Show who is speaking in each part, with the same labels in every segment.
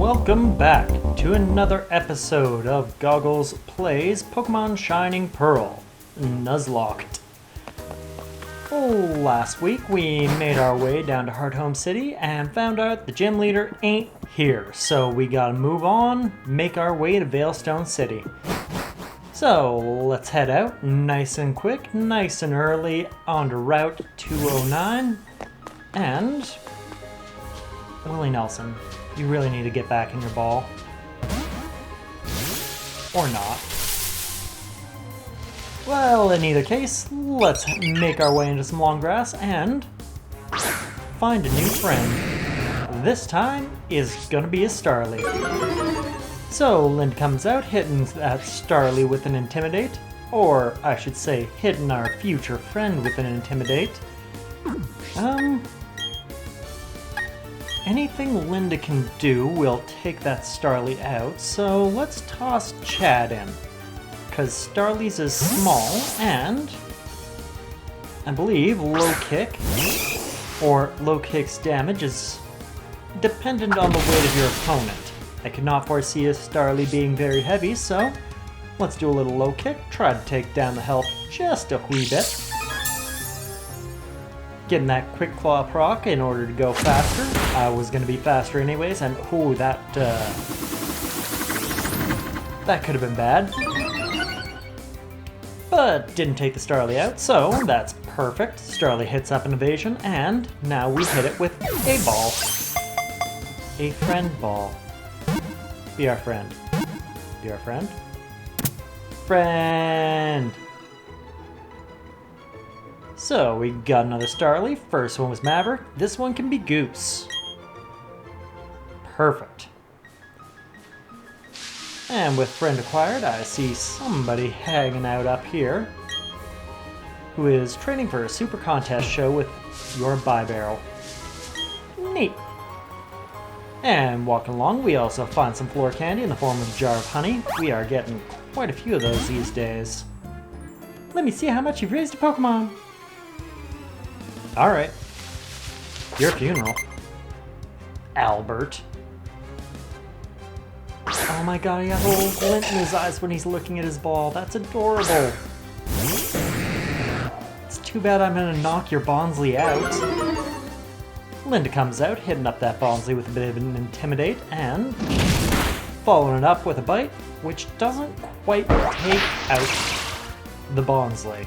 Speaker 1: welcome back to another episode of GoGgLz Plays Pokemon Shining Pearl, Nuzlocke. Last week we made our way down to Hearthome City and found out the gym leader ain't here, so we gotta move on, make our way to Veilstone City. So let's head out nice and quick, nice and early onto Route 209, and Willie Nelson, you really need to get back in your ball. Or not. Well, in either case, let's make our way into some long grass and find a new friend. This time is gonna be a Starly. So Lind comes out hitting that Starly with an Intimidate, or I should say hitting our future friend with an Intimidate. Anything Linda can do will take that Starly out, so let's toss Chad in. Because Starly's is small, and I believe low kick, or low kick's damage is dependent on the weight of your opponent. I could not foresee a Starly being very heavy, so let's do a little low kick, try to take down the health just a wee bit. Getting that quick claw proc in order to go faster. I was going to be faster anyways, and ooh, that could have been bad. But didn't take the Starly out, so that's perfect. Starly hits up an evasion, and now we hit it with a ball. A friend ball. Be our friend. Be our friend. Friend! So we got another Starly. First one was Maverick. This one can be Goose. Perfect. And with friend acquired, I see somebody hanging out up here who is training for a super contest show with your Barrel. Neat. And walking along, we also find some floor candy in the form of a jar of honey. We are getting quite a few of those these days. Let me see how much you've raised a Pokemon. Alright. Your funeral. Albert. Oh my god, he has a little glint in his eyes when he's looking at his ball. That's adorable. It's too bad I'm gonna knock your Bonsley out. Linda comes out, hitting up that Bonsley with a bit of an Intimidate, and following it up with a Bite, which doesn't quite take out the Bonsley.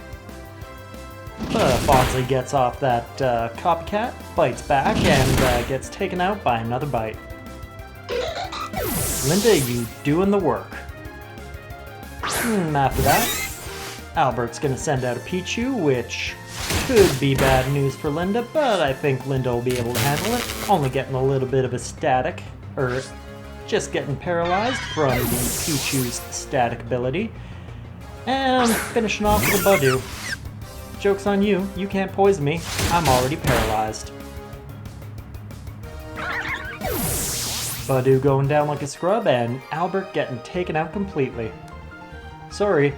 Speaker 1: But Bonsley gets off that copycat, bites back, and gets taken out by another bite. Linda, you doing the work. After that, Albert's gonna send out a Pichu, which could be bad news for Linda, but I think Linda will be able to handle it. Only getting a little bit of a static, or just getting paralyzed from the Pichu's static ability. And finishing off with a Budew. Joke's on you, you can't poison me, I'm already paralyzed. Budew going down like a scrub, and Albert getting taken out completely. Sorry,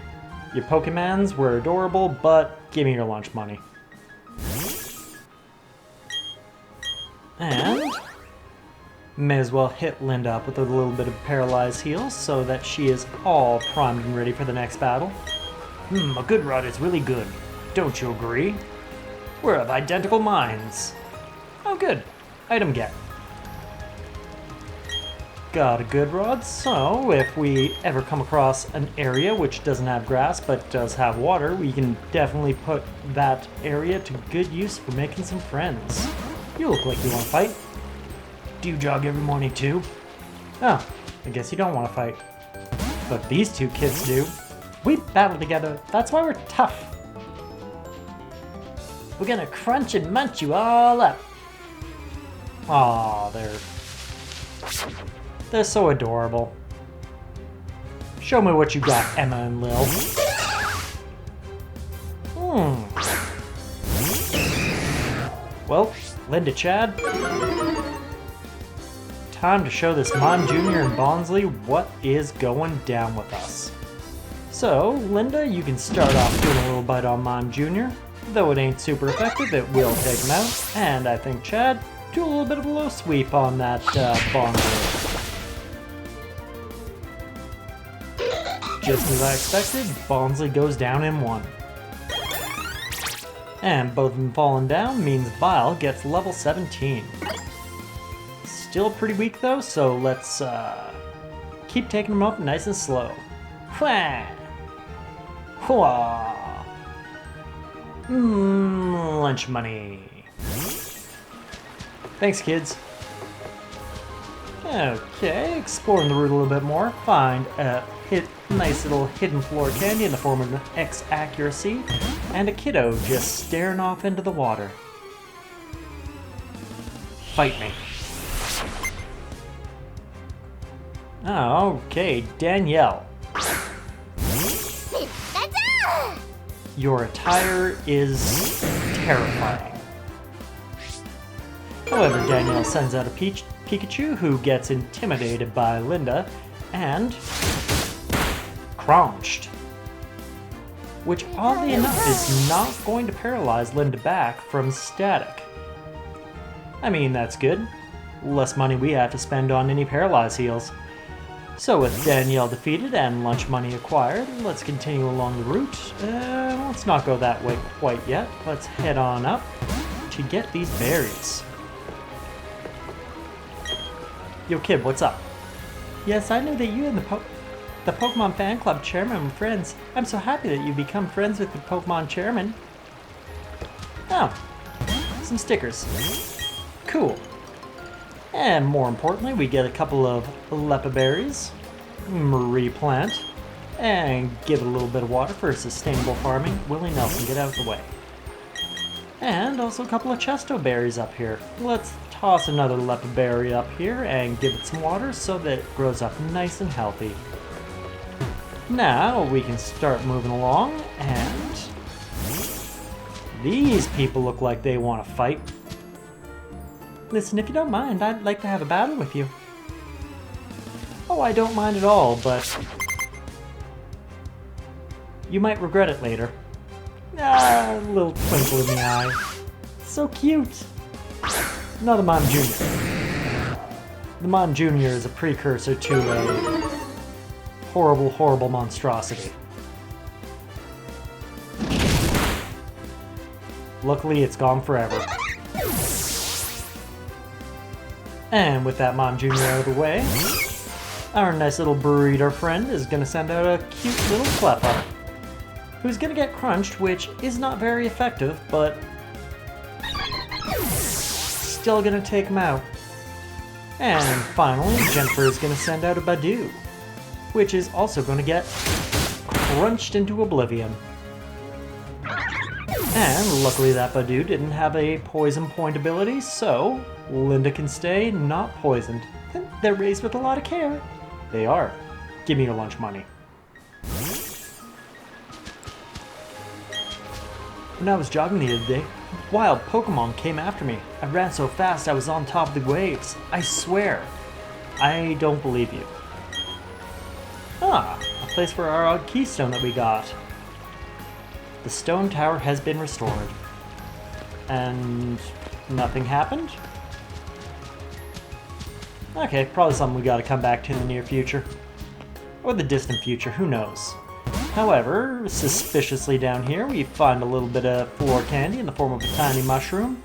Speaker 1: your Pokemons were adorable, but give me your lunch money. And may as well hit Linda up with a little bit of paralyzed heals so that she is all primed and ready for the next battle. A good rod is really good. Don't you agree? We're of identical minds. Oh good, item get. Got a good rod, so if we ever come across an area which doesn't have grass but does have water, we can definitely put that area to good use for making some friends. You look like you want to fight. Do you jog every morning too? Oh, I guess you don't want to fight. But these two kids do. We battle together, that's why we're tough. We're gonna crunch and munch you all up. Aw, they're so adorable. Show me what you got, Emma and Lil. Well, Linda Chad. Time to show this Mime Jr. and Bonsley what is going down with us. So, Linda, you can start off doing a little bite on Mime Jr. Though it ain't super effective, it will take him out. And I think Chad, do a little bit of a low sweep on that Bonsley. just as I expected, Bonsley goes down in one. And both of them falling down means Vile gets level 17. Still pretty weak though, so let's keep taking them up nice and slow. Hwah! Hwah! Lunch money. Thanks, kids. Okay, exploring the route a little bit more. Find a nice little hidden floor candy in the form of an X accuracy, and a kiddo just staring off into the water. Fight me. Oh, okay, Danielle. Your attire is terrifying. However, Danielle sends out a Pikachu who gets intimidated by Linda and crunched. Which, oddly enough, is not going to paralyze Linda back from static. I mean, that's good. Less money we have to spend on any paralyze heals. So with Danielle defeated and lunch money acquired, let's continue along the route. Let's not go that way quite yet. Let's head on up to get these berries. Yo kid, what's up? Yes, I know that you and the Pokemon fan club chairman were friends. I'm so happy that you've become friends with the Pokemon chairman. Oh, some stickers. Cool. And more importantly, we get a couple of Lepa berries, replant, and give it a little bit of water for sustainable farming. Willie Nelson, get out of the way. And also a couple of Chesto berries up here. Let's toss another Lepa berry up here and give it some water so that it grows up nice and healthy. Now we can start moving along, and these people look like they want to fight. Listen, if you don't mind, I'd like to have a battle with you. Oh, I don't mind at all, but you might regret it later. Ah, a little twinkle in the eye. So cute. Another Mon Jr. The Mon Jr. is a precursor to a horrible, horrible monstrosity. Luckily, it's gone forever. And with that Mon Jr. out of the way, our nice little breeder friend is going to send out a cute little Cleffa, who's going to get crunched, which is not very effective, but still going to take him out. And finally, Jennifer is going to send out a Badoo, which is also going to get crunched into oblivion. And luckily that Badoo didn't have a poison point ability, so Linda can stay not poisoned. They're raised with a lot of care. They are. Give me your lunch money. When I was jogging the other day, wild Pokemon came after me. I ran so fast I was on top of the waves. I swear. I don't believe you. Ah, a place for our odd keystone that we got. The stone tower has been restored. And nothing happened? Okay, probably something we gotta come back to in the near future. Or the distant future, who knows. However, suspiciously down here we find a little bit of floor candy in the form of a tiny mushroom.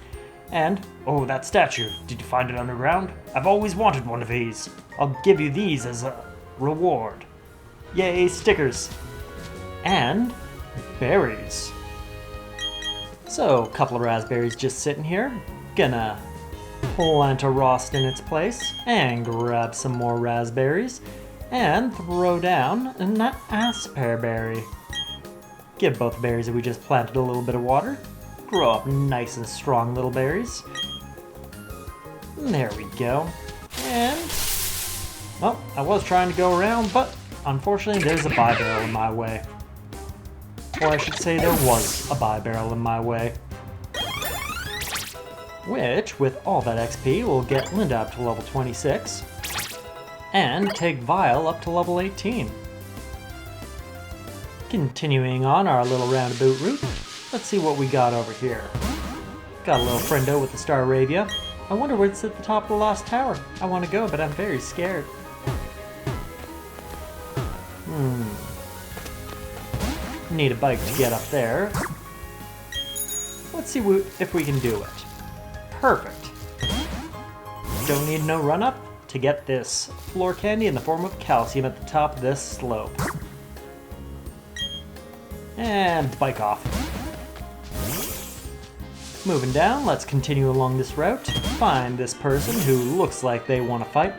Speaker 1: And, oh, that statue, did you find it underground? I've always wanted one of these. I'll give you these as a reward. Yay, stickers. And berries. So, a couple of raspberries just sitting here. Gonna plant a Rost in its place and grab some more raspberries and throw down an Asperberry. Give both berries that we just planted a little bit of water. Grow up nice and strong little berries. There we go. And, well, I was trying to go around, but unfortunately there's a bye barrel in my way. Or I should say there was a bye barrel in my way. Which, with all that XP, will get Linda up to level 26. And take Vile up to level 18. Continuing on our little roundabout route, let's see what we got over here. Got a little friendo with the Staravia. I wonder what's at the top of the Lost Tower. I want to go, but I'm very scared. Need a bike to get up there. Let's see if we can do it. Perfect. Don't need no run-up to get this floor candy in the form of calcium at the top of this slope. And bike off. Moving down, let's continue along this route. Find this person who looks like they want to fight.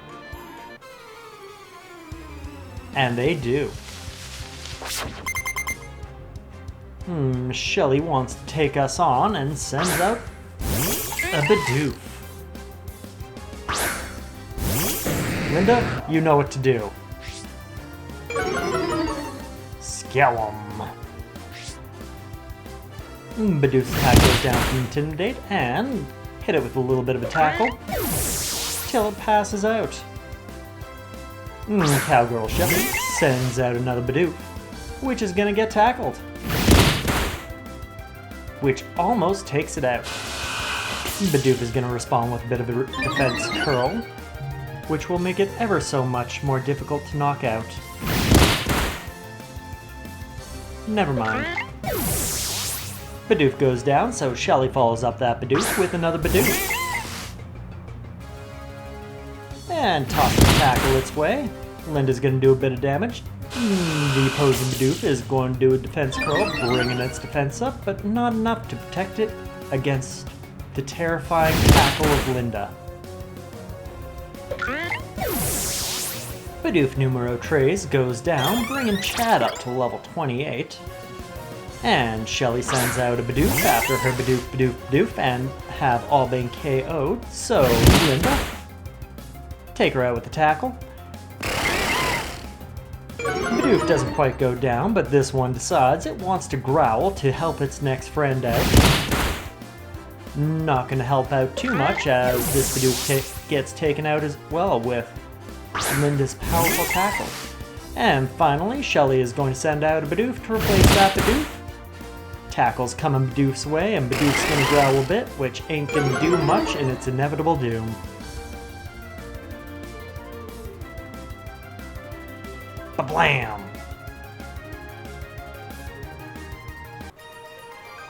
Speaker 1: And they do. Shelly wants to take us on and sends out a Bidoof. Linda, you know what to do. Scale 'em. Bidoof's attack goes down from Intimidate and hit it with a little bit of a tackle till it passes out. Cowgirl Shelly sends out another Bidoof, which is gonna get tackled. Which almost takes it out. Bidoof is gonna respond with a bit of a defense curl, which will make it ever so much more difficult to knock out. Never mind. Bidoof goes down, so Shelly follows up that Bidoof with another Bidoof. And tosses a tackle its way. Linda's gonna do a bit of damage. The opposing Bidoof is going to do a defense curl, bringing its defense up, but not enough to protect it against the terrifying tackle of Linda. Bidoof numero 3 goes down, bringing Chad up to level 28. And Shelly sends out a Bidoof after her Bidoof, and have all been KO'd, so Linda, take her out with the tackle. Bidoof doesn't quite go down, but this one decides it wants to growl to help its next friend out. Not going to help out too much as this Bidoof gets taken out as well with Linda's powerful tackle. And finally, Shelly is going to send out a Bidoof to replace that Bidoof. Tackle's coming Bidoof's way, and Bidoof's going to growl a bit, which ain't going to do much in its inevitable doom. Ba-blam!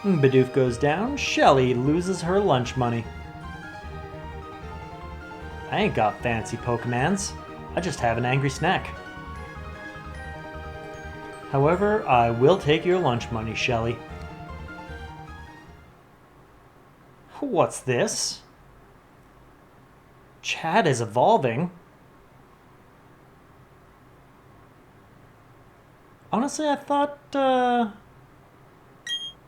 Speaker 1: Bidoof goes down, Shelly loses her lunch money. I ain't got fancy Pokemons, I just have an angry snack. However, I will take your lunch money, Shelly. What's this? Chad is evolving? Honestly, I thought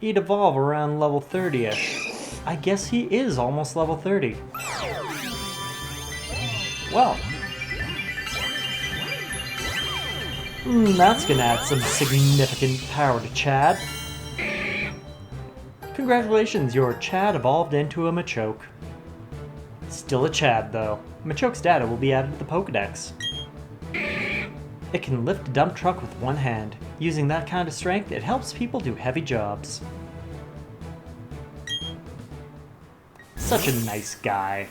Speaker 1: he'd evolve around level 30-ish. I guess he is almost level 30. Well. That's gonna add some significant power to Chad. Congratulations, your Chad evolved into a Machoke. Still a Chad, though. Machoke's data will be added to the Pokedex. It can lift a dump truck with one hand. Using that kind of strength, it helps people do heavy jobs. Such a nice guy.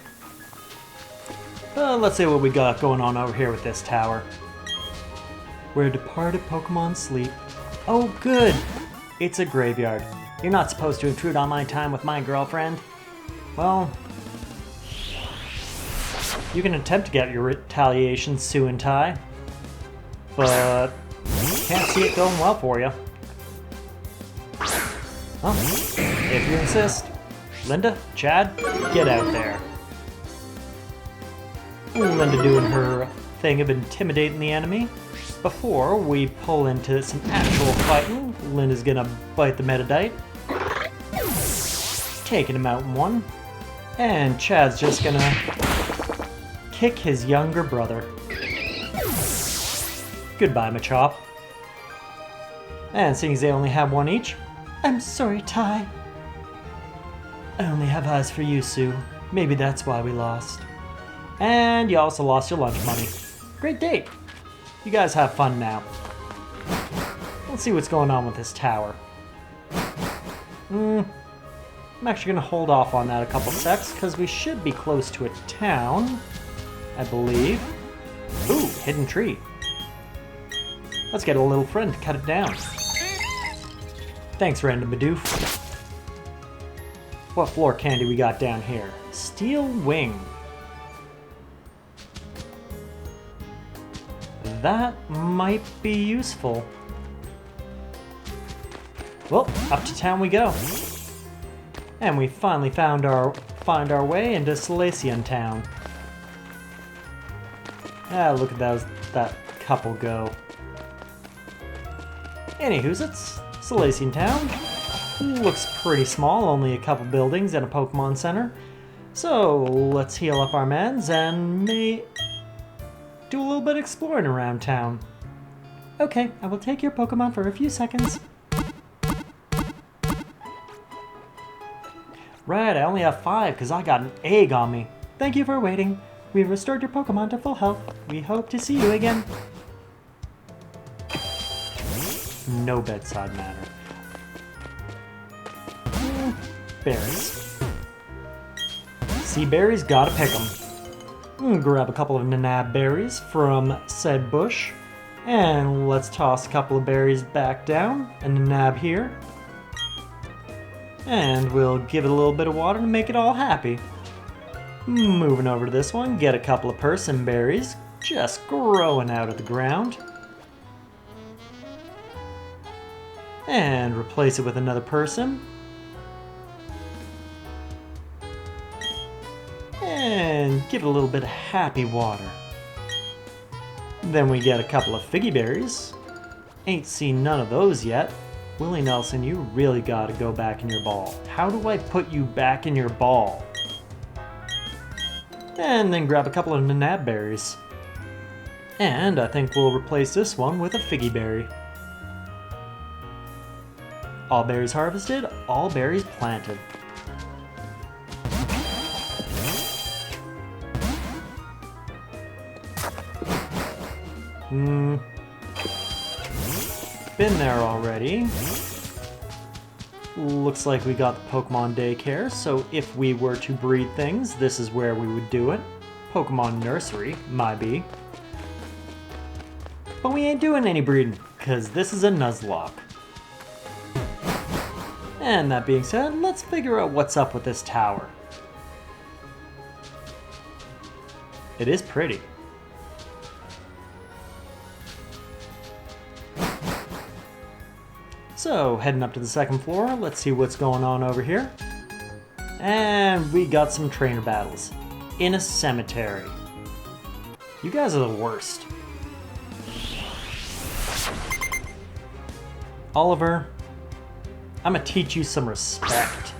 Speaker 1: Let's see what we got going on over here with this tower. Where departed Pokemon sleep. Oh good! It's a graveyard. You're not supposed to intrude on my time with my girlfriend. Well, you can attempt to get your retaliation, Suintai, but can't see it going well for you. Well, if you insist. Linda, Chad, get out there. Linda doing her thing of intimidating the enemy. Before we pull into some actual fighting, Linda's gonna bite the Metadite. Taking him out in one. And Chad's just gonna kick his younger brother. Goodbye, Machop. And seeing as they only have one each, I'm sorry, Ty. I only have eyes for you, Sue. Maybe that's why we lost. And you also lost your lunch money. Great date. You guys have fun now. Let's see what's going on with this tower. I'm actually going to hold off on that a couple secs, because we should be close to a town, I believe. Ooh, hidden tree. Let's get a little friend to cut it down. Thanks, Random Bidoof. What floor candy we got down here? Steel Wing. That might be useful. Well, up to town we go. And we finally find our way into Salacian Town. Ah, look at that couple go. Anywho's, it's Salacian Town. Looks pretty small, only a couple buildings and a Pokemon Center. So let's heal up our mans and do a little bit of exploring around town. Okay, I will take your Pokemon for a few seconds. Right, I only have 5 because I got an egg on me. Thank you for waiting. We've restored your Pokemon to full health. We hope to see you again. No bedside manner. Berries. Sea berries, gotta pick them. Grab a couple of Nanab berries from said bush. And let's toss a couple of berries back down. A Nanab here. And we'll give it a little bit of water to make it all happy. Moving over to this one, get a couple of Persimmon berries, just growing out of the ground. And replace it with another Persimmon. And give it a little bit of happy water. Then we get a couple of Figgy berries. Ain't seen none of those yet. Willie Nelson, you really gotta go back in your ball. How do I put you back in your ball? And then grab a couple of Nanab berries. And I think we'll replace this one with a Figgy berry. All berries harvested, all berries planted. Been there already. Looks like we got the Pokemon daycare, so if we were to breed things, this is where we would do it. Pokemon nursery, might be. But we ain't doing any breeding, because this is a Nuzlocke. And that being said, let's figure out what's up with this tower. It is pretty. So, heading up to the second floor, let's see what's going on over here. And we got some trainer battles. In a cemetery. You guys are the worst. Oliver, I'm gonna teach you some respect.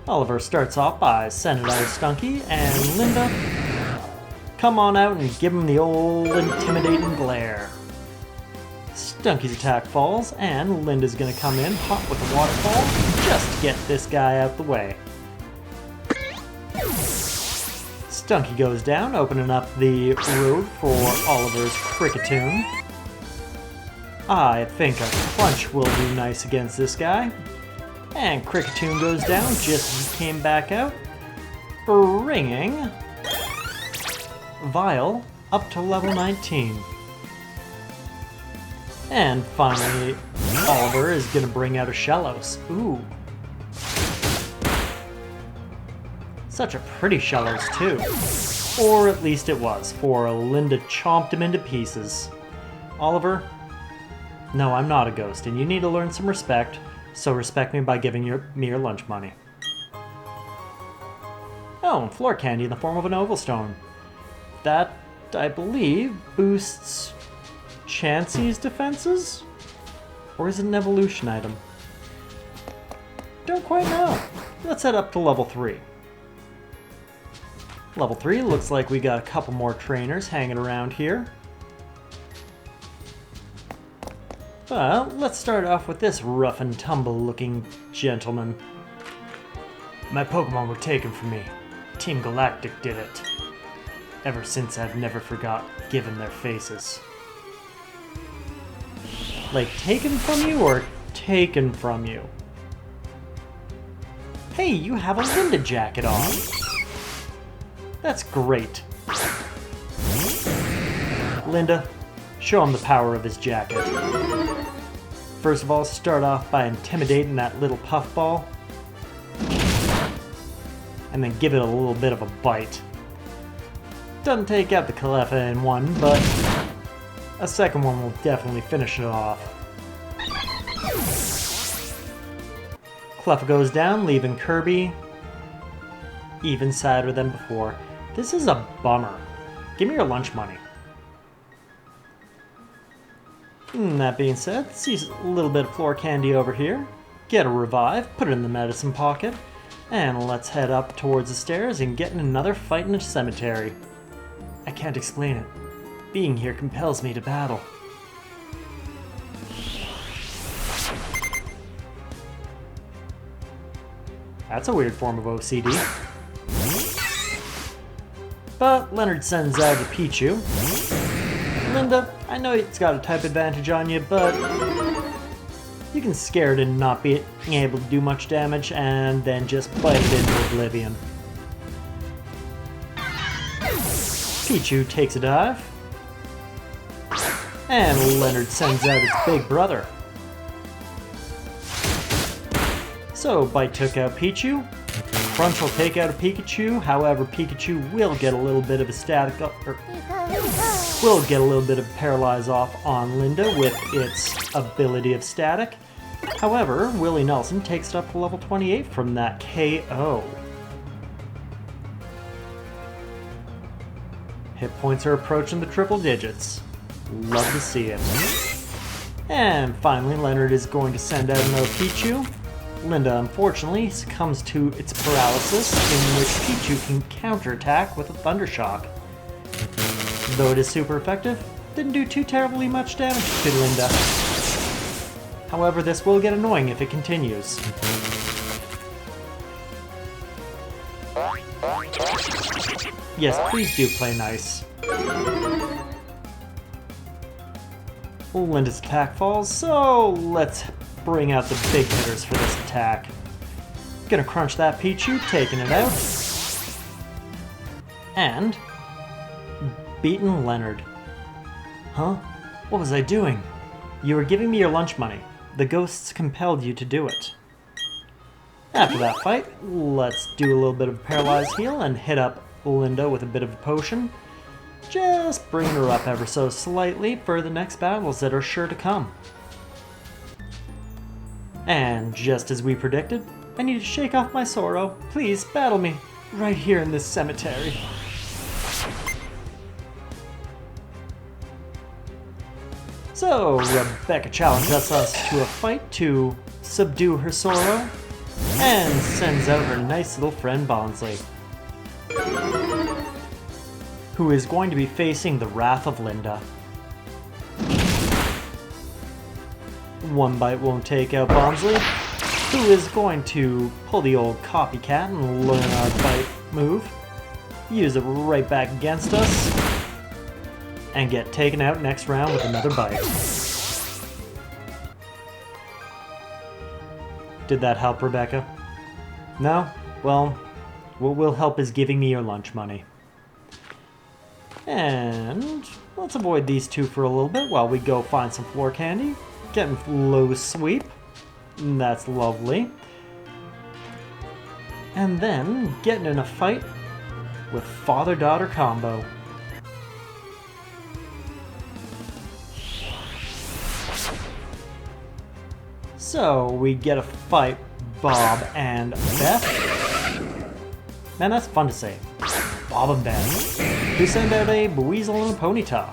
Speaker 1: Oliver starts off by sending out Stunky, and Linda, come on out and give him the old intimidating glare. Stunky's attack falls, and Linda's gonna come in hot with a waterfall just to get this guy out the way. Stunky goes down, opening up the road for Oliver's Cricketune. I think a Crunch will do nice against this guy. And Cricketune goes down just as he came back out, bringing Vile up to level 19. And finally, Oliver is going to bring out a Shellos. Ooh. Such a pretty Shellos, too. Or at least it was, for Linda chomped him into pieces. Oliver, no, I'm not a ghost, and you need to learn some respect, so respect me by giving me your lunch money. Oh, and floor candy in the form of an oval stone. That, I believe, boosts Chansey's defenses? Or is it an evolution item? Don't quite know. Let's head up to level 3. Level 3 looks like we got a couple more trainers hanging around here. Well, let's start off with this rough and tumble looking gentleman. My Pokemon were taken from me. Team Galactic did it. Ever since I've never forgot giving their faces. Like, taken from you or taken from you? Hey, you have a Linda jacket on. That's great. Linda, show him the power of his jacket. first of all start off by intimidating that little puffball. And then give it a little bit of a bite. Doesn't take out the Cleffa in one, but a second one will definitely finish it off. Cleffa goes down, leaving Kirby even sadder than before. This is a bummer. Give me your lunch money. That being said, see a little bit of floor candy over here. Get a revive, put it in the medicine pocket, and let's head up towards the stairs and get in another fight in a cemetery. I can't explain it. Being here compels me to battle. That's a weird form of OCD. But Leonard sends out a Pichu. Linda, I know it's got a type advantage on you, but you can scare it and not be able to do much damage and then just bite it into oblivion. Pichu takes a dive. And Leonard sends out his big brother. So Bite took out Pichu. Crunch will take out a Pikachu, however Pikachu will get a little bit of a static up, will get a little bit of paralyze off on Linda with its ability of static. However, Willie Nelson takes it up to level 28 from that KO. Hit points are approaching the triple digits. Love to see it. And finally, Leonard is going to send out another Pichu. Linda, unfortunately, succumbs to its paralysis, in which Pichu can counterattack with a Thunder Shock. Though it is super effective, didn't do too terribly much damage to Linda. However, this will get annoying if it continues. Yes, please do play nice. Linda's attack falls, so let's bring out the big hitters for this attack. Gonna crunch that Pichu, taking it out. And beaten Leonard. Huh? What was I doing? You were giving me your lunch money. The ghosts compelled you to do it. After that fight, let's do a little bit of a paralyzed heal and hit up Linda with a bit of a potion. Just bringing her up ever so slightly for the next battles that are sure to come. And just as we predicted, I need to shake off my sorrow. Please battle me right here in this cemetery. So Rebecca challenges us to a fight to subdue her sorrow and sends out her nice little friend Bonsley, who is going to be facing the wrath of Linda. One bite won't take out Bonsley, who is going to pull the old copycat and learn our bite move, use it right back against us, and get taken out next round with another bite. Did that help, Rebecca? No? Well, what will help is giving me your lunch money. And let's avoid these two for a little bit while we go find some floor candy. Getting low sweep. That's lovely. And then getting in a fight with father-daughter combo. So we get a fight Bob and Beth. Man, that's fun to say. Bob and Beth. Who send out a Buizel and a Ponyta.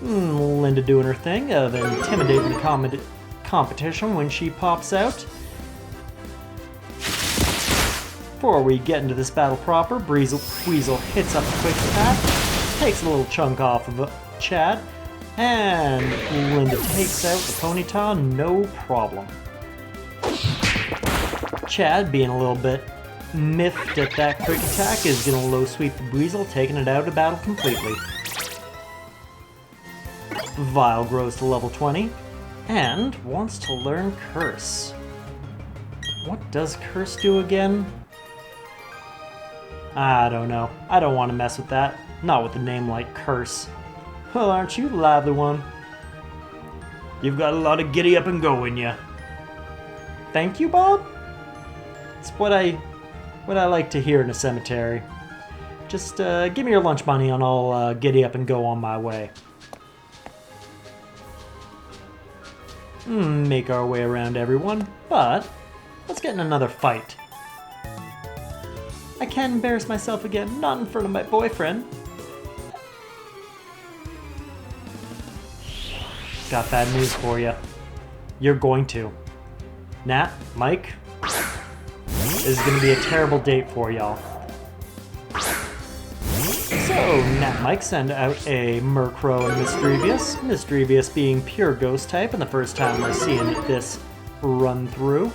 Speaker 1: Linda doing her thing of intimidating the competition when she pops out. Before we get into this battle proper, Weasel hits up a quick attack, takes a little chunk off of Chad, and Linda takes out the Ponyta, no problem. Chad, being a little bit miffed at that quick attack, is going to low sweep the Weasel, taking it out of battle completely. Vile grows to level 20, and wants to learn Curse. What does Curse do again? I don't know. I don't want to mess with that. Not with a name like Curse. Well, aren't you the lively one? You've got a lot of giddy up and go in ya. Thank you, Bob? It's what I like to hear in a cemetery. Just give me your lunch money and I'll giddy up and go on my way. Make our way around everyone, but let's get in another fight. I can't embarrass myself again, not in front of my boyfriend. Got bad news for you. You're going to. Nat, Mike, this is going to be a terrible date for y'all. So, Nat Mike send out a Murkrow and Misdreavus. Misdreavus being pure ghost type, and the first time we're seeing this run through.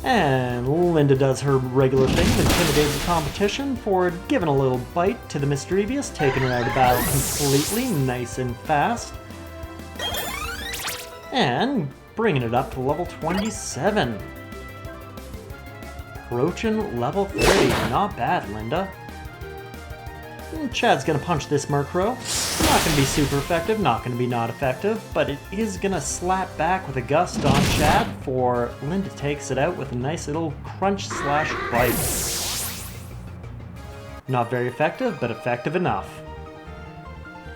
Speaker 1: And Linda does her regular thing, intimidate the competition for giving a little bite to the Misdreavus, taking it out of battle completely, nice and fast. And bringing it up to level 27. Approaching level 30. Not bad, Linda. Chad's gonna punch this Murkrow. Not gonna be super effective, not gonna be not effective, but it is gonna slap back with a gust on Chad for Linda takes it out with a nice little crunch slash bite. Not very effective, but effective enough.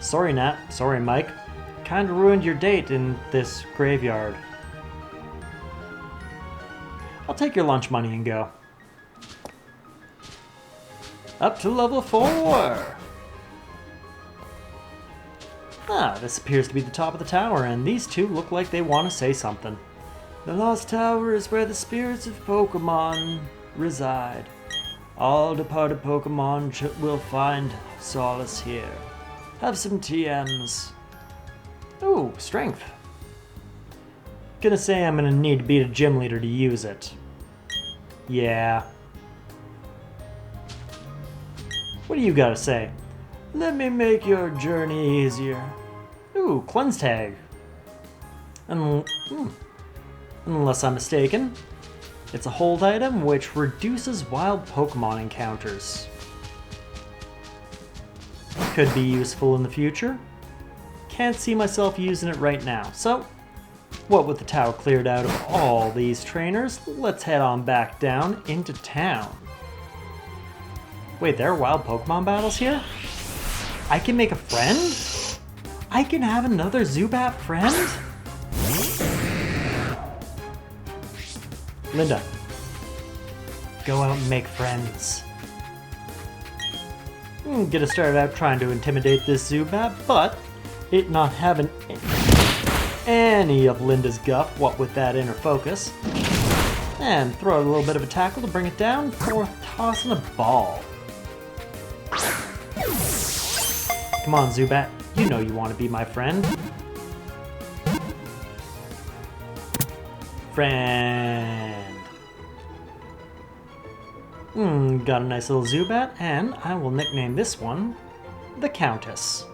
Speaker 1: Sorry, Nat. Sorry, Mike. Kinda ruined your date in this graveyard. I'll take your lunch money and go. Up to level 4! This appears to be the top of the tower, and these two look like they want to say something. The Lost Tower is where the spirits of Pokemon reside. All departed Pokemon will find solace here. Have some TMs. Ooh, strength. Gonna say I'm gonna need to beat a gym leader to use it. Yeah. What do you gotta say? Let me make your journey easier. Ooh, cleanse tag. Unless I'm mistaken, it's a hold item which reduces wild Pokemon encounters. Could be useful in the future. Can't see myself using it right now, so what with the tower cleared out of all these trainers, let's head on back down into town. Wait, there are wild Pokemon battles here? I can make a friend? I can have another Zubat friend? Linda, go out and make friends. Get us started out trying to intimidate this Zubat, but it not having any of Linda's guff, what with that inner focus. And throw out a little bit of a tackle to bring it down for tossing a ball. Come on, Zubat. You know you want to be my friend. Friend. Got a nice little Zubat, and I will nickname this one the Countess.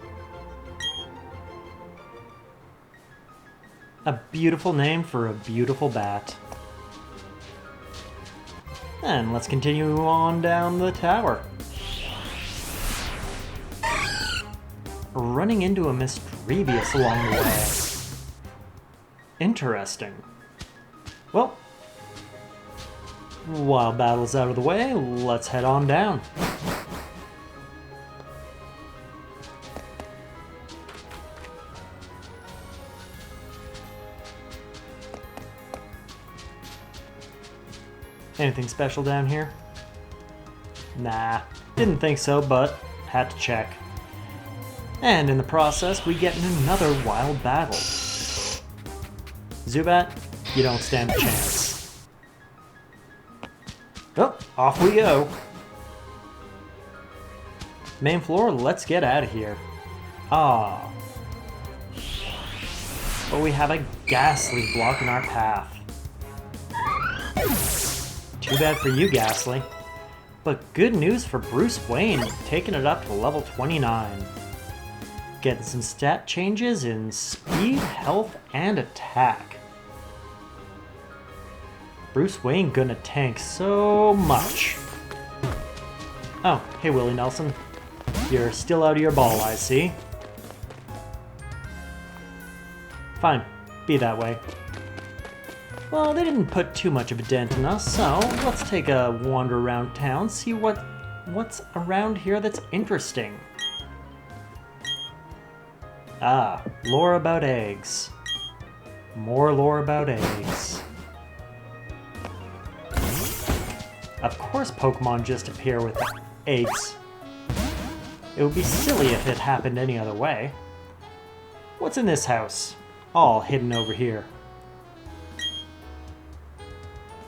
Speaker 1: A beautiful name for a beautiful bat. And let's continue on down the tower. Running into a Misdreavus along the way. Interesting. Well, while battle's out of the way, let's head on down. Anything special down here? Nah, didn't think so, but had to check. And in the process, we get in another wild battle. Zubat, you don't stand a chance. Oh, off we go. Main floor, let's get out of here. Ah. But we have a Ghastly blocking our path. Too bad for you, Ghastly. But good news for Bruce Wayne, taking it up to level 29. Getting some stat changes in speed, health, and attack. Bruce Wayne gonna tank so much. Oh, hey Willie Nelson. You're still out of your ball, I see. Fine, be that way. Well, they didn't put too much of a dent in us, so let's take a wander around town, see what's around here that's interesting. Ah, lore about eggs. More lore about eggs. Of course Pokemon just appear with eggs. It would be silly if it happened any other way. What's in this house? All hidden over here.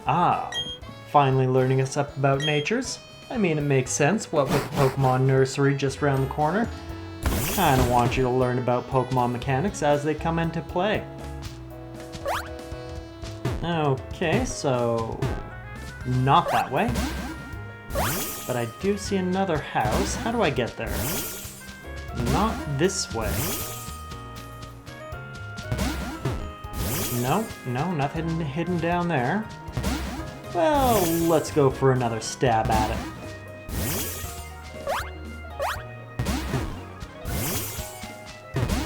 Speaker 1: Ah, finally learning us up about natures. I mean, it makes sense, what with the Pokemon nursery just around the corner. I kinda want you to learn about Pokemon mechanics as they come into play. Okay, so not that way. But I do see another house. How do I get there? Not this way. No, nothing hidden down there. Well, let's go for another stab at it.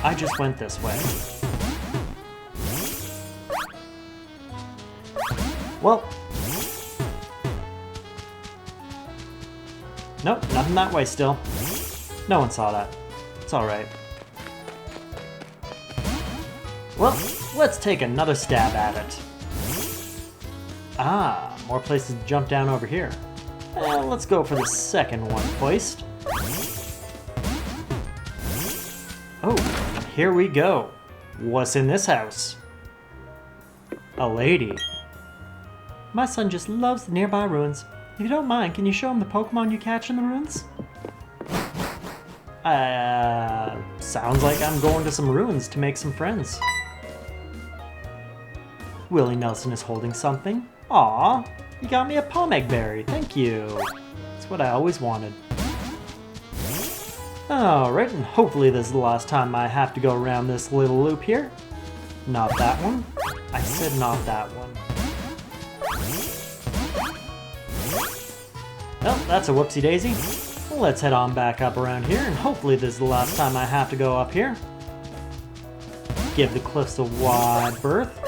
Speaker 1: I just went this way. Well. Nope, nothing that way still. No one saw that. It's alright. Well, let's take another stab at it. Ah, more places to jump down over here. Let's go for the second one first. Oh, here we go. What's in this house? A lady. My son just loves the nearby ruins. If you don't mind, can you show him the Pokemon you catch in the ruins? Sounds like I'm going to some ruins to make some friends. Willie Nelson is holding something. Aw, you got me a Pomegg berry, thank you. That's what I always wanted. Alright, and hopefully this is the last time I have to go around this little loop here. Not that one. I said not that one. Well, that's a whoopsie daisy. Let's head on back up around here, and hopefully this is the last time I have to go up here. Give the cliffs a wide berth.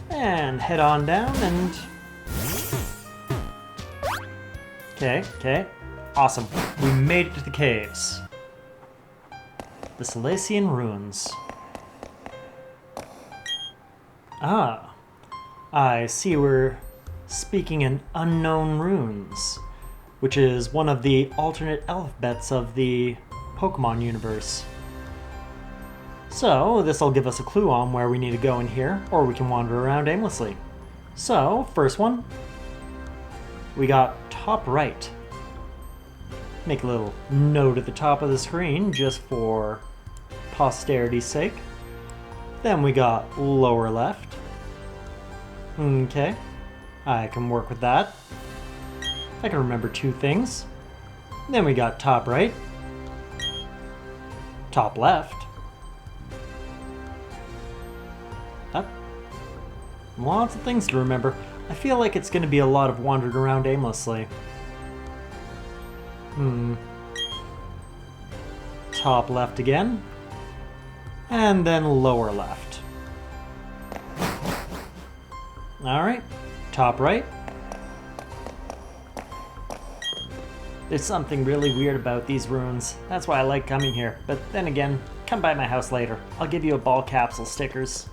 Speaker 1: And head on down and... Okay. Awesome. We made it to the caves. The Silesian Ruins. Ah. I see we're speaking in unknown runes, which is one of the alternate alphabets of the Pokemon universe. So, this'll give us a clue on where we need to go in here, or we can wander around aimlessly. So, first one, we got top right. Make a little note at the top of the screen, just for posterity's sake. Then we got lower left. Okay, I can work with that. I can remember two things. Then we got top right. Top left. Lots of things to remember. I feel like it's going to be a lot of wandering around aimlessly. Top left again. And then lower left. Alright, top right. There's something really weird about these ruins. That's why I like coming here. But then again, come by my house later. I'll give you a ball capsule stickers.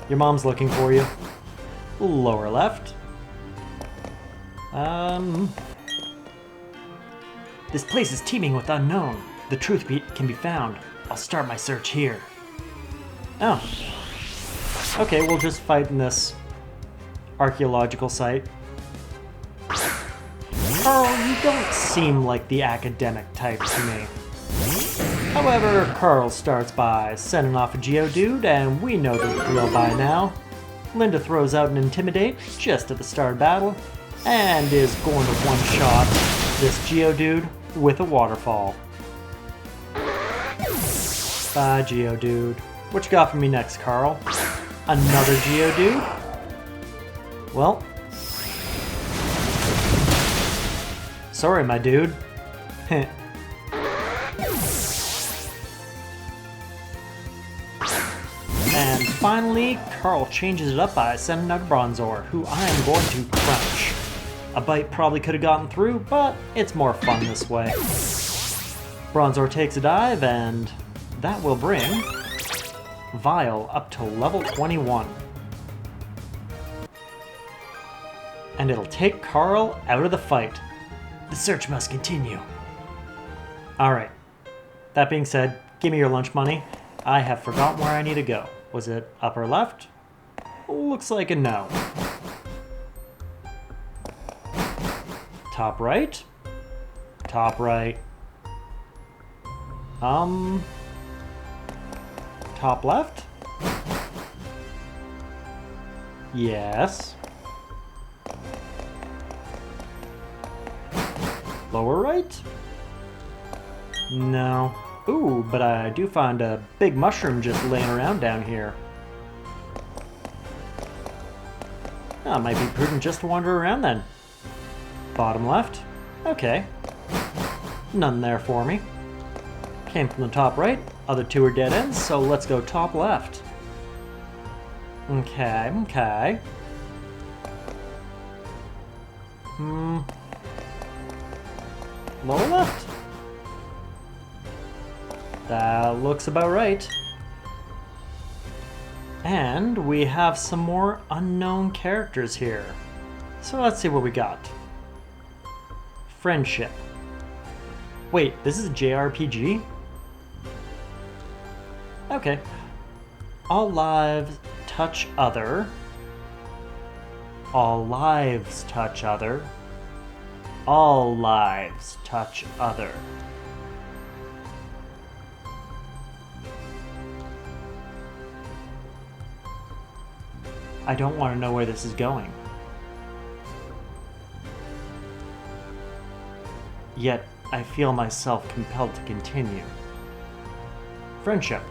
Speaker 1: Your mom's looking for you. Lower left. This place is teeming with unknown. The truth can be found. I'll start my search here. Oh. Okay, we'll just fight in this archaeological site. Carl, you don't seem like the academic type to me. However, Carl starts by sending off a Geodude, and we know the drill by now. Linda throws out an Intimidate just at the start of battle, and is going to one-shot this Geodude with a Waterfall. Bye, Geodude. What you got for me next, Carl? Another Geodude? Well... sorry, my dude. finally, Carl changes it up by sending out Bronzor, who I am going to crunch. A bite probably could have gotten through, but it's more fun this way. Bronzor takes a dive, and that will bring Vile up to level 21. And it'll take Carl out of the fight. The search must continue. Alright. That being said, give me your lunch money. I have forgotten where I need to go. Was it upper left? Looks like a no. Top right? Top right. Top left? Yes. Lower right? No. Ooh, but I do find a big mushroom just laying around down here. Oh, it might be prudent just to wander around then. Bottom left? Okay. None there for me. Came from the top right. Other two are dead ends, so let's go top left. Okay, okay. Lower left? That looks about right. And we have some more unknown characters here. So let's see what we got. Friendship. Wait, this is a JRPG? Okay. All lives touch other. All lives touch other. All lives touch other. I don't want to know where this is going. Yet, I feel myself compelled to continue. Friendship.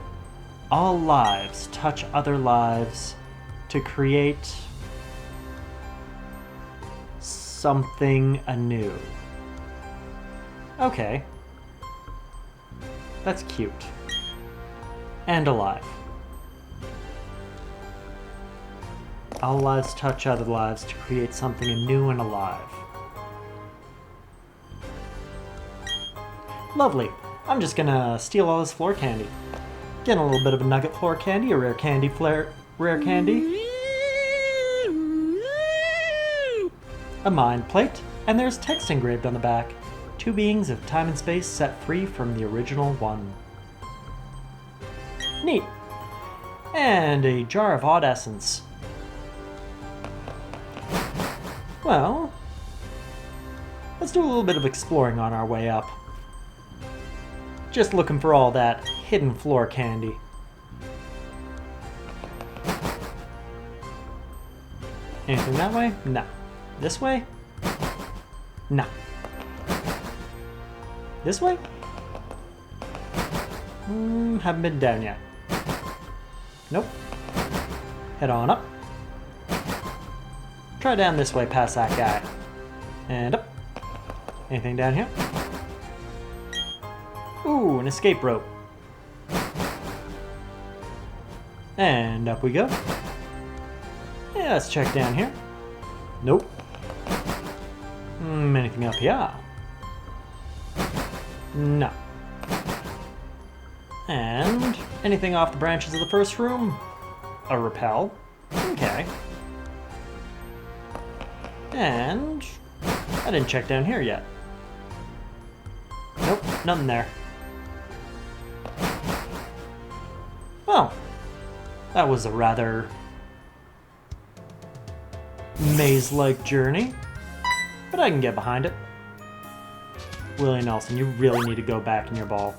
Speaker 1: All lives touch other lives to create something anew. Okay. That's cute. And alive. All lives touch other lives to create something anew and alive. Lovely. I'm just gonna steal all this floor candy. Getting a little bit of a nugget floor candy, a rare candy rare candy. A mind plate, and there's text engraved on the back. Two beings of time and space set free from the original one. Neat. And a jar of odd essence. Well, let's do a little bit of exploring on our way up. Just looking for all that hidden floor candy. Anything that way? No. This way? No. This way? Haven't been down yet. Nope. Head on up. Try down this way past that guy. And up. Anything down here? Ooh, an escape rope. And up we go. Yeah, let's check down here. Nope. Anything up here? No. And anything off the branches of the first room? A rappel. Okay. And I didn't check down here yet. Nope, nothing there. Oh, that was a rather maze-like journey, but I can get behind it. Willie Nelson, you really need to go back in your ball.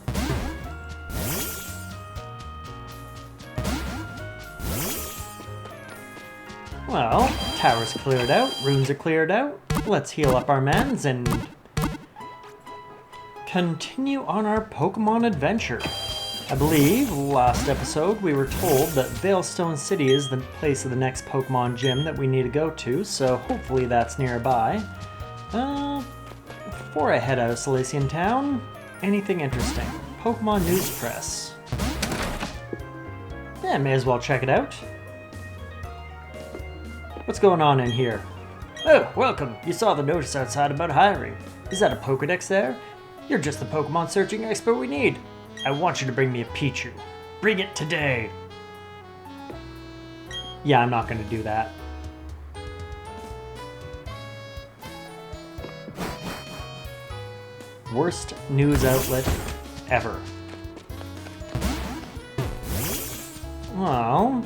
Speaker 1: Well, tower's cleared out, runes are cleared out. Let's heal up our mans and continue on our Pokemon adventure. I believe last episode we were told that Veilstone City is the place of the next Pokemon gym that we need to go to, so hopefully that's nearby. Before I head out of Salacian Town, anything interesting? Pokemon News Press. And may as well check it out. What's going on in here? Oh, welcome! You saw the notice outside about hiring. Is that a Pokedex there? You're just the Pokemon searching expert we need. I want you to bring me a Pichu. Bring it today! Yeah, I'm not gonna do that. Worst news outlet ever. Well,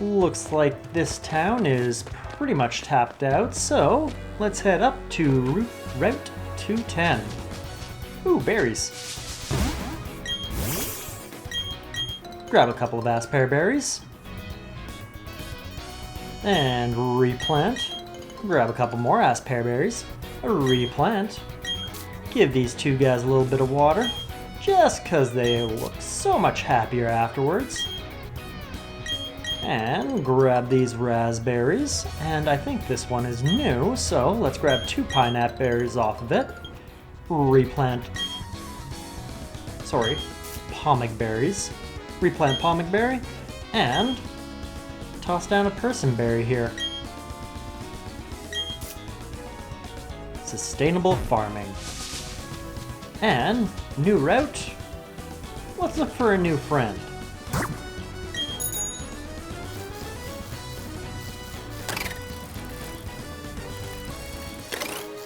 Speaker 1: looks like this town is pretty much tapped out, so let's head up to Route 210. Ooh, berries. Grab a couple of Aspear berries. And replant. Grab a couple more Aspear berries. Replant. Give these two guys a little bit of water, just because they look so much happier afterwards. And grab these raspberries, and I think this one is new, so let's grab 2 pineapple berries off of it. Replant, sorry, pommic berries. Replant pommic berry, and toss down a person berry here. Sustainable farming. And new route. Let's look for a new friend.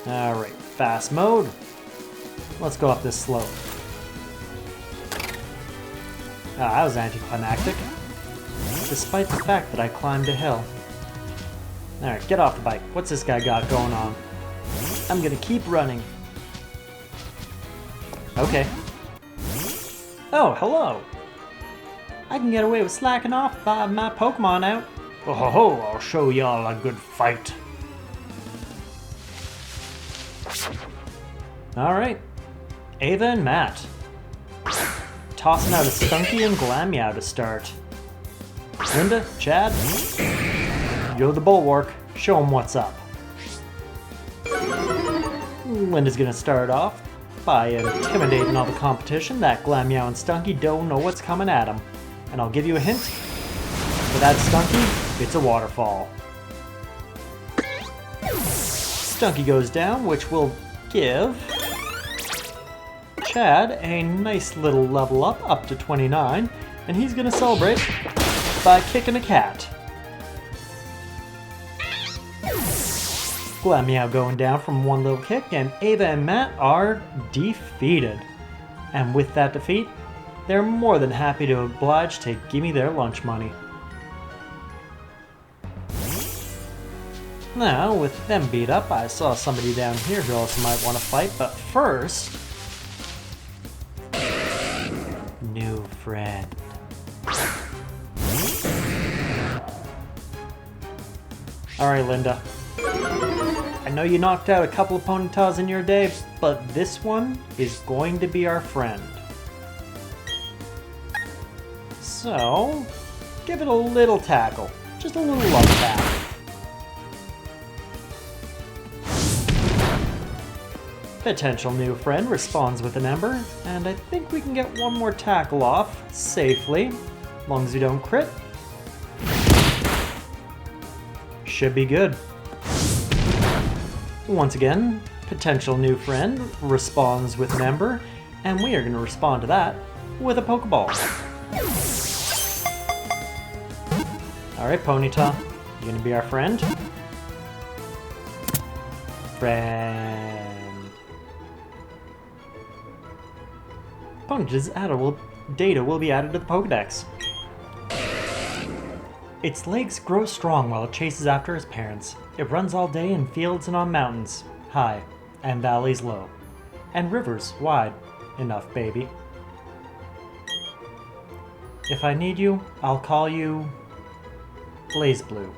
Speaker 1: Alright, fast mode. Let's go up this slope. Ah, that was anticlimactic. Despite the fact that I climbed a hill. Alright, get off the bike. What's this guy got going on? I'm gonna keep running. Okay. Oh, hello! I can get away with slacking off if I have my Pokemon out. Oh ho ho, I'll show y'all a good fight. Alright. Ava and Matt. Tossing out a Stunky and Glameow to start. Linda, Chad, you're the bulwark. Show them what's up. Linda's gonna start off by intimidating all the competition that Glameow and Stunky don't know what's coming at them. And I'll give you a hint. For that Stunky, it's a waterfall. Stunky goes down, which will give Chad a nice little level up to 29, and he's gonna celebrate by kicking a cat. Glameow going down from one little kick, and Ava and Matt are defeated. And with that defeat, they're more than happy to oblige to give me their lunch money. Now, with them beat up, I saw somebody down here who also might want to fight, but first... New friend. Alright, Linda. I know you knocked out a couple of Ponytas in your day, but this one is going to be our friend. So, give it a little tackle. Just a little love tap. Potential new friend responds with an Ember, and I think we can get one more tackle off safely, as long as you don't crit. Should be good. Once again, potential new friend responds with an Ember, and we are going to respond to that with a Pokeball. Alright, Ponyta, you going to be our friend? Friend. Ponyta's data will be added to the Pokedex. Its legs grow strong while it chases after its parents. It runs all day in fields and on mountains, high, and valleys low, and rivers wide. Enough, baby. If I need you, I'll call you Blaze Blue.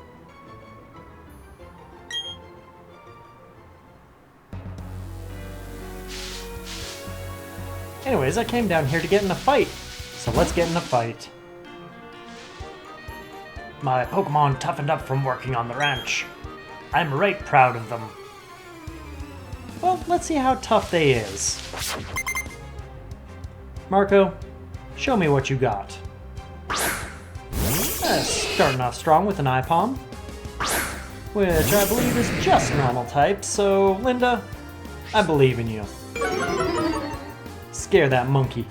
Speaker 1: Anyways, I came down here to get in a fight, so let's get in a fight. My Pokemon toughened up from working on the ranch. I'm right proud of them. Well, let's see how tough they is. Marco, show me what you got. Starting off strong with an Ipom, which I believe is just normal type, so Linda, I believe in you. Scare that monkey.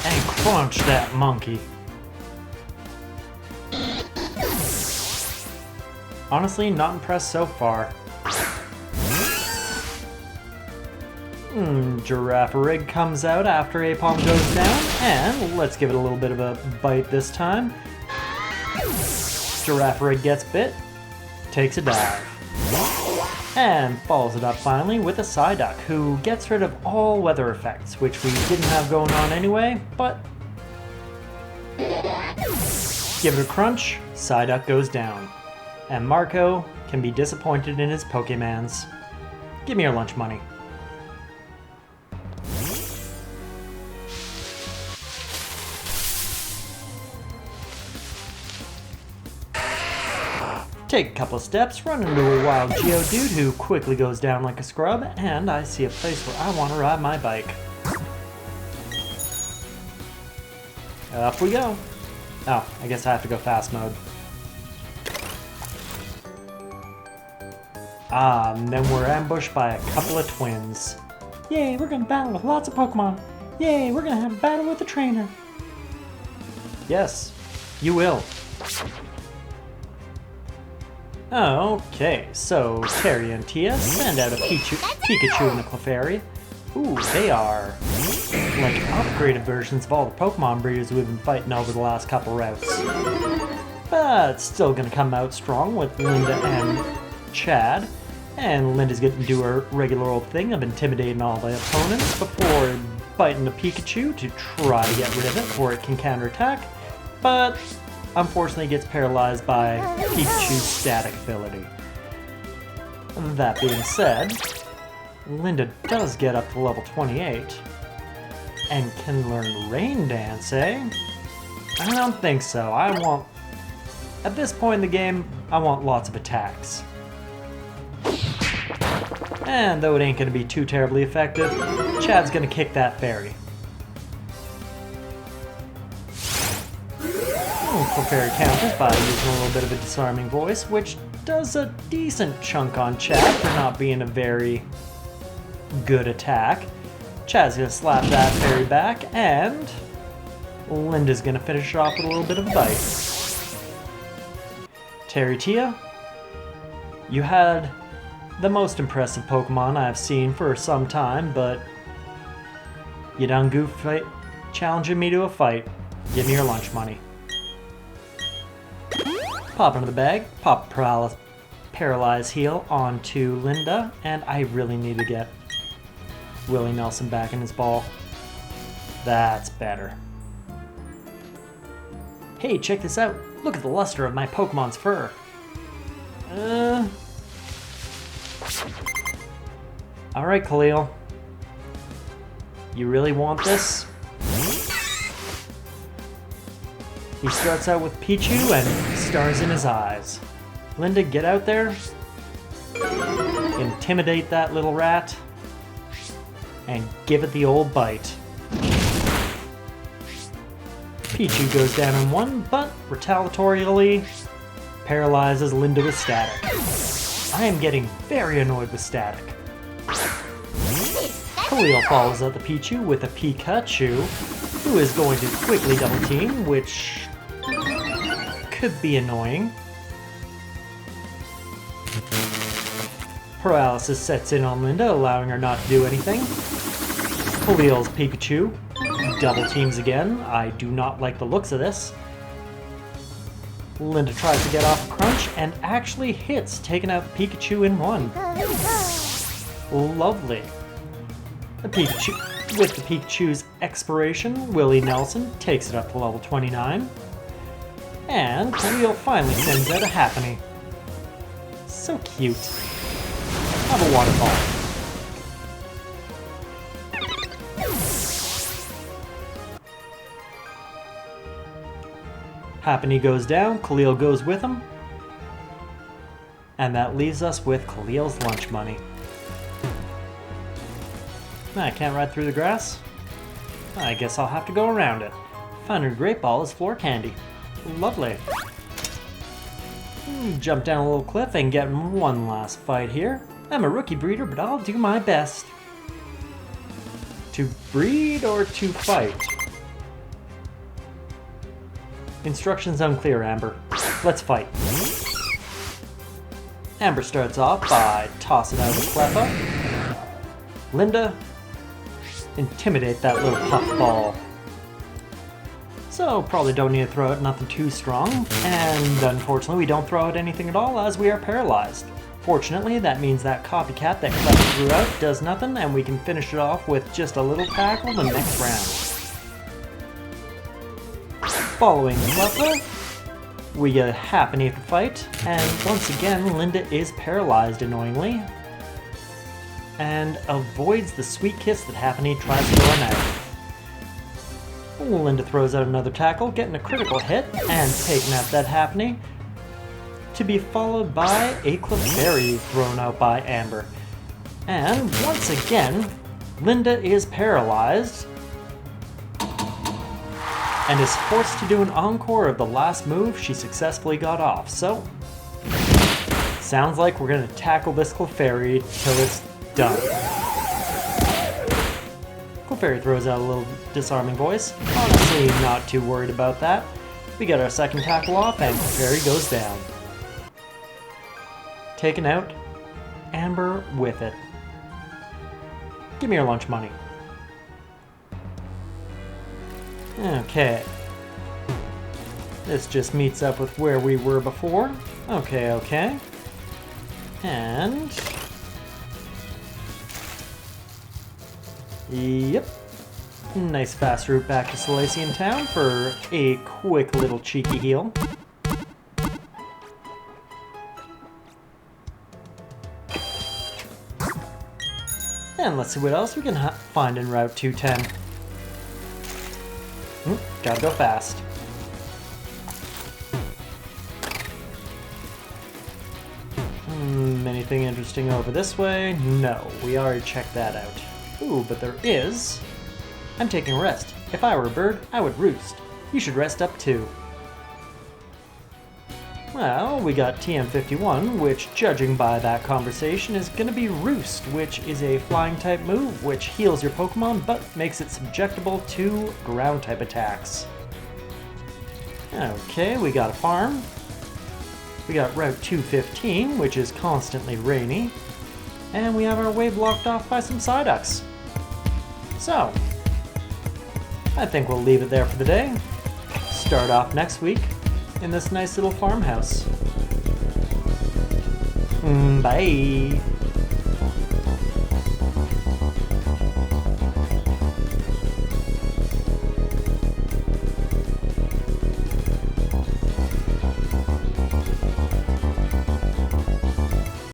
Speaker 1: And crunch that monkey. Honestly, not impressed so far. Giraffe Rig comes out after Apom goes down, and let's give it a little bit of a bite this time. Giraffe Rig gets bit, takes a dive, and follows it up finally with a Psyduck, who gets rid of all weather effects, which we didn't have going on anyway, but give it a crunch, Psyduck goes down, and Marco can be disappointed in his Pokemans. Give me your lunch money. Take a couple of steps, run into a wild Geodude who quickly goes down like a scrub, and I see a place where I want to ride my bike. Up we go. Oh, I guess I have to go fast mode. And then we're ambushed by a couple of twins. Yay, we're gonna battle with lots of Pokemon. Yay, we're gonna have a battle with a trainer. Yes, you will. Okay, so Terry and Tia send out a Pikachu in the Clefairy. Ooh, they are like upgraded versions of all the Pokemon breeders we've been fighting over the last couple routes. But still gonna come out strong with Linda and Chad. And Linda's gonna do her regular old thing of intimidating all the opponents before biting the Pikachu to try to get rid of it before it can counterattack. But unfortunately gets paralyzed by Pikachu's static ability. That being said, Linda does get up to level 28 and can learn Rain Dance, eh? I don't think so. At this point in the game, I want lots of attacks. And though it ain't gonna be too terribly effective, Chad's gonna kick that fairy. Clefairy counters by using a little bit of a disarming voice, which does a decent chunk on Chad for not being a very good attack. Chad's gonna slap that fairy back, and Linda's gonna finish off with a little bit of a bite. Terry Tia, you had the most impressive Pokemon I've seen for some time, but you done goofed challenging me to a fight. Give me your lunch money. Pop into the bag, pop Paralyze Heal onto Linda, and I really need to get Willie Nelson back in his ball. That's better. Hey, check this out. Look at the luster of my Pokemon's fur. Alright, Khalil. You really want this? He starts out with Pichu and stars in his eyes. Linda, get out there. Intimidate that little rat. And give it the old bite. Pichu goes down in one, but retaliatorily paralyzes Linda with static. I am getting very annoyed with static. Khalil follows up the Pichu with a Pikachu, who is going to quickly double team, which could be annoying. Paralysis sets in on Linda, allowing her not to do anything. Khalil's Pikachu double teams again. I do not like the looks of this. Linda tries to get off a crunch and actually hits, taking out the Pikachu in one. Lovely. With the Pikachu's expiration, Willie Nelson takes it up to level 29. And Khalil finally sends out a Happiny. So cute. Have a waterfall. Happiny goes down, Khalil goes with him. And that leaves us with Khalil's lunch money. I can't ride through the grass? I guess I'll have to go around it. Found Great Ball is floor candy. Lovely. Jump down a little cliff and get one last fight here. I'm a rookie breeder, but I'll do my best. To breed or to fight? Instructions unclear, Amber. Let's fight. Amber starts off by tossing out a Cleffa. Linda, intimidate that little puffball. So probably don't need to throw out nothing too strong, and unfortunately we don't throw out anything at all as we are paralyzed. Fortunately, that means that copycat that Cleffa threw out does nothing, and we can finish it off with just a little tackle the next round. Following Cleffa, we get a Happiny for fight, and once again Linda is paralyzed annoyingly, and avoids the sweet kiss that Happiny tries to throw out. Linda throws out another tackle, getting a critical hit, and taking out that Happiny, to be followed by a Clefairy thrown out by Amber. And once again, Linda is paralyzed, and is forced to do an encore of the last move she successfully got off. So, sounds like we're going to tackle this Clefairy till it's done. Clefairy throws out a little disarming voice. Honestly, not too worried about that. We get our second tackle off, and Clefairy goes down. Taken out, Amber with it. Give me your lunch money. Okay. This just meets up with where we were before. Okay. And... yep. Nice fast route back to Salacian Town for a quick little cheeky heal. And let's see what else we can find in Route 210. Gotta go fast. Anything interesting over this way? No, we already checked that out. Ooh, but there is. I'm taking a rest. If I were a bird, I would roost. You should rest up too. Well, we got TM51, which, judging by that conversation, is gonna be Roost, which is a flying type move, which heals your Pokemon, but makes it subjectable to ground type attacks. Okay, we got a farm. We got Route 215, which is constantly rainy. And we have our way blocked off by some Psyducks. So, I think we'll leave it there for the day. Start off next week in this nice little farmhouse. Bye!